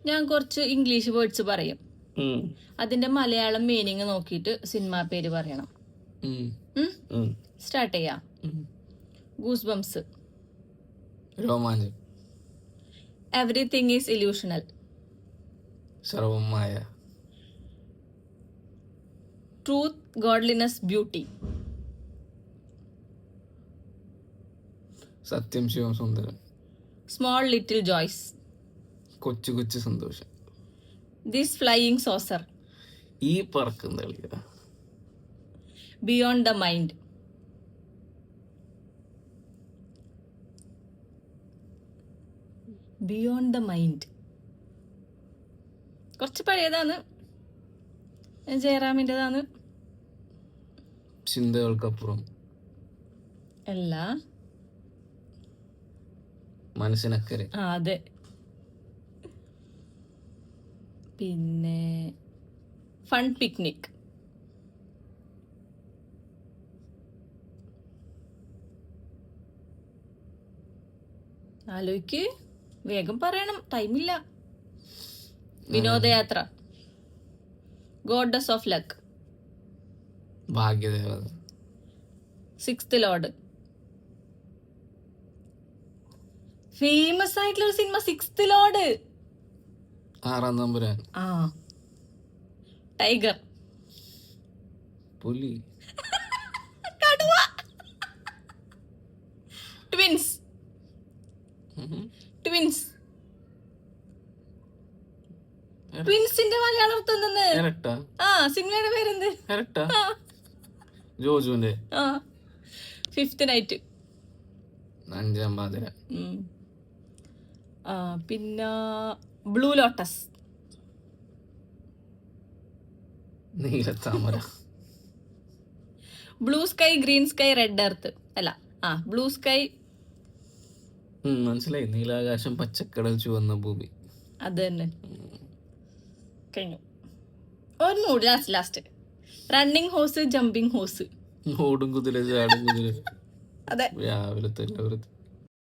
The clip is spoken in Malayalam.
ഞാൻ കുറച്ച് ഇംഗ്ലീഷ് വേർഡ്സ് പറയും. അതിന്റെ മലയാളം മീനിങ് നോക്കിയിട്ട് സിനിമ പേര് പറയണം. സ്റ്റാർട്ട് ചെയ്യാം. Goose bumps. Romancham. Everything is illusional. Sarvam Maya. Truth, godliness, beauty. Sathyam, Shivam, Sundaram. Small little joys. Kochu Kochu Santhosham. This flying saucer. ഈ പറക്കുന്ന കളിയ. Beyond the mind. Beyond the mind കുറച്ച് പഴയതാണ്, ജയറാമിൻ്റെതാണ്. ചിന്തകൾക്കപ്പുറം. അല്ല, മനസ്സിനക്കരെ. അതെ. പിന്നെ ഫൺ പിക്നിക്. ആലോചിക്ക്, വേഗം പറയണം, ടൈമില്ല. Vinodayathra. Goddess of luck. Bhagyadevatha. Sixth lord. Famous ആയിട്ടുള്ള ഒരു സിനിമ സിക്സ്ത് ലോർഡ്. ആറാം തമ്പുരാൻ. ആ. ടൈഗർ. പുലി. കടുവ. ട്വിൻസ്. ട്വിൻസ്. ട്വിൻസിന്റെ മലയാളം അർത്ഥം എന്തെന്ന്? ഇരട്ട. ആ, സിനിമയുടെ പേരെന്ത്? ഇരട്ട. ജോജുവിന്റെ. ആ. Fifth night. അഞ്ചാം പാതിര. പിന്നെ blue lotus. Neelathamara. Blue sky, green sky, red earth. അല്ല, ബ്ലൂ സ്കൈ. മനസ്സിലായി. നീലാകാശം, പച്ചക്കടൽ, ചുവന്ന ഭൂമി. അത് തന്നെ. കഴിഞ്ഞു. ഒരു mood. Last. Running horse, jumping horse. Odum Kuthira, ചാടും കുതിര. അതെ. രാവിലത്തെ